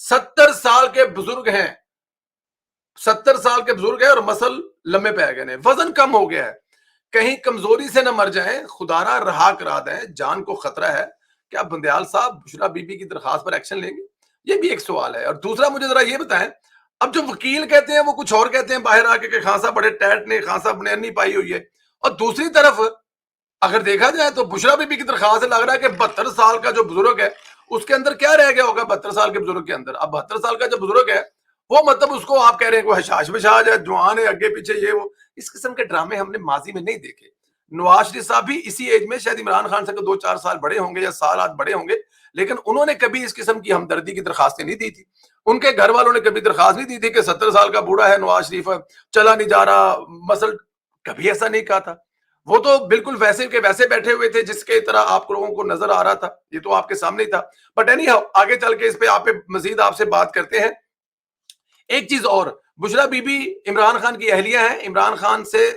70 سال کے بزرگ ہیں، 70 سال کے بزرگ ہیں اور مسل لمبے پہ گئے ہیں، وزن کم ہو گیا ہے، کہیں کمزوری سے نہ مر جائیں، خدا نہ رہا کرا دیں، جان کو خطرہ ہے، کیا بندیال صاحب بشرا بی بی کی درخواست پر ایکشن لیں گے؟ یہ بھی ایک سوال ہے۔ اور دوسرا مجھے ذرا یہ بتائیں، اب جو وکیل کہتے ہیں وہ کچھ اور کہتے ہیں باہر آ کے کہ خان صاحب بڑے ٹیٹ نے، خان صاحب نے نہیں پائی ہوئی ہے، اور دوسری طرف اگر دیکھا جائے تو بشرا بی بی کی درخواست سے لگ رہا ہے کہ 72 سال کا جو بزرگ ہے اس کے اندر کیا رہ گیا ہوگا 72 سال کے بزرگ کے اندر؟ اب 72 سال کا جو بزرگ ہے وہ مطلب اس کو آپ کہہ رہے ہیں کوئی حشاش بشاش ہے، جوان ہے، آگے پیچھے یہ وہ، اس قسم کے ڈرامے ہم نے ماضی میں نہیں دیکھے۔ نواز شریف صاحب بھی اسی ایج میں شاید عمران خان سے 2-4 سال بڑے ہوں گے یا سالات بڑے ہوں گے، لیکن انہوں نے کبھی اس قسم کی ہمدردی کی درخواستیں نہیں دی تھی۔ ان کے گھر والوں نے کبھی درخواست نہیں دی تھی کہ 70 سال کا بوڑھا ہے نواز شریف، چلا نہیں جا رہا، مسل، کبھی ایسا نہیں کہا تھا۔ وہ تو بالکل ویسے کے ویسے بیٹھے ہوئے تھے جس کے طرح آپ لوگوں کو نظر آ رہا تھا، یہ تو آپ کے سامنے ہی تھا۔ بٹ اینی ہاؤ، آگے چل کے اس پہ آپ مزید آپ سے بات کرتے ہیں۔ ایک چیز اور، بشرا بی بی عمران خان کی اہلیہ ہیں، عمران خان سے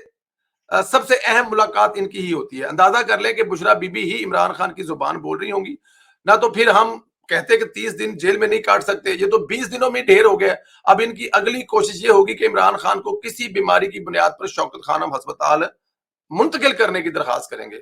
سب سے اہم ملاقات ان کی ہی ہوتی ہے۔ اندازہ کر لیں کہ بشرا بی بی ہی عمران خان کی زبان بول رہی ہوں گی، نہ تو پھر ہم کہتے کہ 30 دن جیل میں نہیں کاٹ سکتے، یہ تو 20 دنوں میں ڈھیر ہو گیا۔ اب ان کی اگلی کوشش یہ ہوگی کہ عمران خان کو کسی بیماری کی بنیاد پر شوکت خانم ہسپتال منتقل کرنے کی درخواست کریں گے۔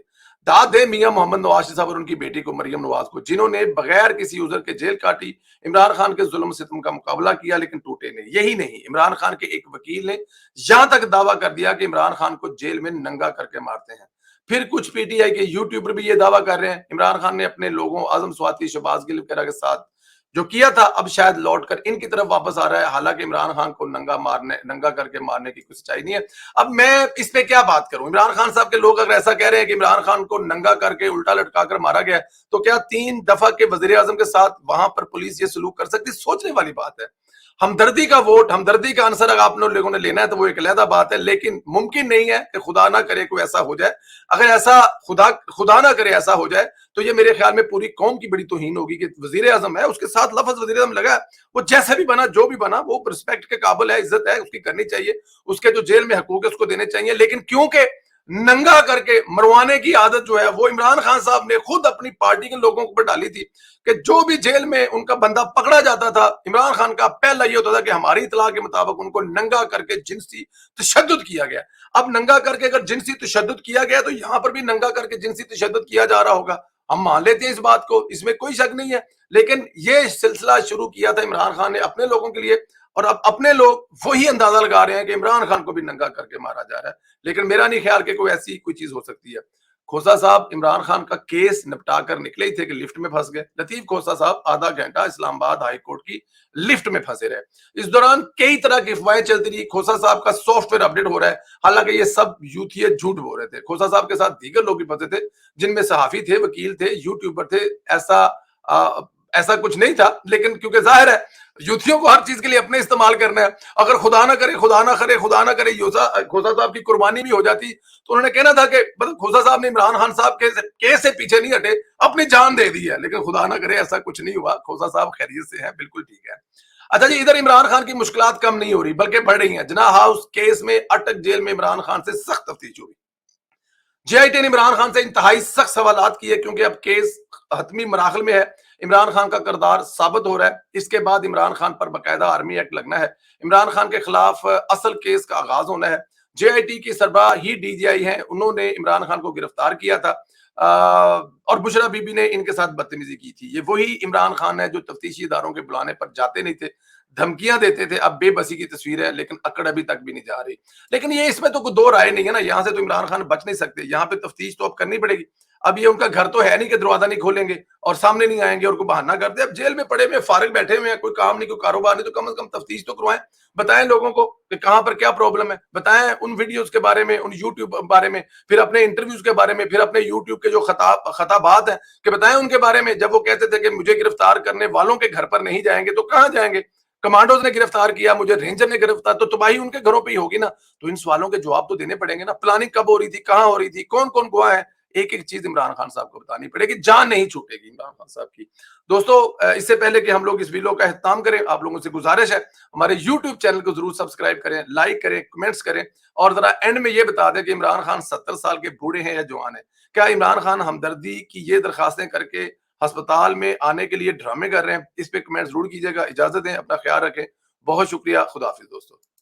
داد دے میاں محمد نواز شریف صاحب اور ان کی بیٹی کو مریم نواز کو، جنہوں نے بغیر کسی عذر کے جیل کاٹی، عمران خان کے ظلم ستم کا مقابلہ کیا لیکن ٹوٹے نہیں۔ یہی نہیں، عمران خان کے ایک وکیل نے یہاں تک دعویٰ کر دیا کہ عمران خان کو جیل میں ننگا کر کے مارتے ہیں۔ پھر کچھ پی ٹی آئی کے یوٹیوبر بھی یہ دعویٰ کر رہے ہیں عمران خان نے اپنے لوگوں اعظم سواتی، شہباز گل وغیرہ کے ساتھ جو کیا تھا اب شاید لوٹ کر ان کی طرف واپس آ رہا ہے، حالانکہ عمران خان کو ننگا کر کے مارنے کی کوئی سچائی نہیں ہے۔ اب میں اس پہ کیا بات کروں؟ عمران خان صاحب کے لوگ اگر ایسا کہہ رہے ہیں کہ عمران خان کو ننگا کر کے الٹا لٹکا کر مارا گیا تو کیا 3 دفعہ کے وزیر اعظم کے ساتھ وہاں پر پولیس یہ سلوک کر سکتی؟ سوچنے والی بات ہے۔ ہمدردی کا ووٹ، ہمدردی کا عنصر اگر آپ لوگوں نے لینا ہے تو وہ ایک علیحدہ بات ہے، لیکن ممکن نہیں ہے کہ خدا نہ کرے کوئی ایسا ہو جائے۔ اگر ایسا خدا نہ کرے ایسا ہو جائے تو یہ میرے خیال میں پوری قوم کی بڑی توہین ہوگی کہ وزیر اعظم ہے، اس کے ساتھ لفظ وزیر اعظم لگا ہے، وہ جیسے بھی بنا، جو بھی بنا، وہ رسپیکٹ کے قابل ہے، عزت ہے، اس کی کرنی چاہیے، اس کے جو جیل میں حقوق ہے اس کو دینے چاہیے۔ لیکن کیونکہ ننگا کر کے مروانے کی عادت جو ہے وہ عمران خان صاحب نے خود اپنی پارٹی کے لوگوں پر ڈالی تھی کہ جو بھی جیل میں ان کا بندہ پکڑا جاتا تھا، عمران خان کا پہلا یہ ہوتا تھا کہ ہماری اطلاع کے مطابق ان کو ننگا کر کے جنسی تشدد کیا گیا۔ اب ننگا کر کے اگر جنسی تشدد کیا گیا تو یہاں پر بھی ننگا کر کے جنسی تشدد کیا جا رہا ہوگا، ہم مان لیتے ہیں اس بات کو، اس میں کوئی شک نہیں ہے۔ لیکن یہ سلسلہ شروع کیا تھا عمران خان نے اپنے لوگوں کے لیے، اور اب اپنے لوگ وہی اندازہ لگا رہے ہیں کہ عمران خان کو بھی ننگا کر کے مارا جا رہا ہے۔ لیکن میرا نہیں خیال کہ کوئی ایسی کوئی چیز ہو سکتی ہے۔ کھوسا صاحب عمران خان کا کیس نپٹا کر نکلے ہی تھے کہ لفٹ میں پھنس گئے۔ لطیف کھوسا صاحب آدھا گھنٹہ اسلام آباد ہائی کورٹ کی لفٹ میں پھنسے رہے۔ اس دوران کئی طرح کی افواہیں چلتی رہی، کھوسا صاحب کا سافٹ ویئر اپڈیٹ ہو رہا ہے، حالانکہ یہ سب یوتھیت جھوٹ بول رہے تھے۔ کھوسا صاحب کے ساتھ دیگر لوگ بھی پھنسے تھے جن میں صحافی تھے، وکیل تھے، یوٹیوبر تھے۔ ایسا کچھ نہیں تھا، لیکن کیونکہ ظاہر ہے یوتھیوں کو ہر چیز کے لیے اپنے استعمال کرنا ہے، اگر خدا نہ کرے خدا نہ کرے کھوسا صاحب کی قربانی بھی ہو جاتی تو انہوں نے کہنا تھا کہ کھوسا صاحب نے عمران خان صاحب کے کیس سے پیچھے نہیں ہٹے، اپنی جان دے دی ہے، لیکن خدا نہ کرے ایسا کچھ نہیں ہوا۔ کھوسا صاحب خیریت سے ہیں، بالکل ٹھیک ہے۔ اچھا جی، ادھر عمران خان کی مشکلات کم نہیں ہو رہی بلکہ بڑھ رہی ہیں۔ جناح ہاؤس کیس میں اٹک جیل میں عمران خان سے سخت تفتیش ہوئی۔ جے آئی ٹی نے عمران خان سے انتہائی سخت سوالات کیے کیونکہ اب کیس حتمی مراحل میں ہے، عمران خان کا کردار ثابت ہو رہا ہے، اس کے بعد عمران خان پر باقاعدہ آرمی ایکٹ لگنا ہے، عمران خان کے خلاف اصل کیس کا آغاز ہونا ہے۔ جے آئی ٹی کی سربراہ ہی ڈی جی آئی ہیں، انہوں نے عمران خان کو گرفتار کیا تھا اور بشرا بی بی نے ان کے ساتھ بدتمیزی کی تھی۔ یہ وہی عمران خان ہے جو تفتیشی اداروں کے بلانے پر جاتے نہیں تھے، دھمکیاں دیتے تھے۔ اب بے بسی کی تصویر ہے لیکن اکڑ ابھی تک بھی نہیں جا رہی۔ لیکن یہ اس میں تو کوئی دو رائے نہیں ہے نا، یہاں سے تو عمران خان بچ نہیں سکتے، یہاں پہ تفتیش تو اب کرنی پڑے گی۔ اب یہ ان کا گھر تو ہے نہیں کہ دروازہ نہیں کھولیں گے اور سامنے نہیں آئیں گے اور کوئی بہانہ کرتے، اب جیل میں پڑے ہوئے فارغ بیٹھے ہوئے ہیں، کوئی کام نہیں، کوئی کاروبار نہیں، تو کم از کم تفتیش تو کروائیں، بتائیں لوگوں کو کہ کہاں پر کیا پرابلم ہے، بتائیں ان ویڈیوز کے بارے میں، ان یوٹیوب بارے میں، پھر اپنے انٹرویوز کے بارے میں، پھر اپنے یوٹیوب کے جو خطابات ہیں کہ بتائیں ان کے بارے میں۔ جب وہ کہتے تھے کہ مجھے گرفتار کرنے والوں کے گھر پر نہیں جائیں گے تو کہاں جائیں گے؟ کمانڈوز نے گرفتار کیا مجھے، رینجر نے گرفتار، تو تباہی ان کے گھروں پہ ہی ہوگی نا۔ تو ان سوالوں کے جواب تو دینے پڑیں گے نا، پلاننگ کب ہو رہی تھی، کہاں ہو رہی تھی، کون کون گواہ ہے، ایک ایک چیز عمران خان صاحب کو بتانی پڑے گی، جان نہیں چھوٹے گی عمران خان صاحب کی۔ دوستو، اس سے پہلے کہ ہم لوگ اس ویڈیو کا اختتام کریں، آپ لوگوں سے گزارش ہے ہمارے یوٹیوب چینل کو ضرور سبسکرائب کریں، لائک کریں، کمنٹس کریں، اور ذرا اینڈ میں یہ بتا دیں کہ عمران خان 70 سال کے بوڑھے ہیں یا جوان ہیں؟ کیا عمران خان ہمدردی کی یہ درخواستیں کر کے ہسپتال میں آنے کے لیے ڈرامے کر رہے ہیں، اس پہ کمنٹ ضرور کیجیے گا. اجازت دیں، اپنا خیال رکھیں. بہت شکریہ. خدا حافظ دوستو.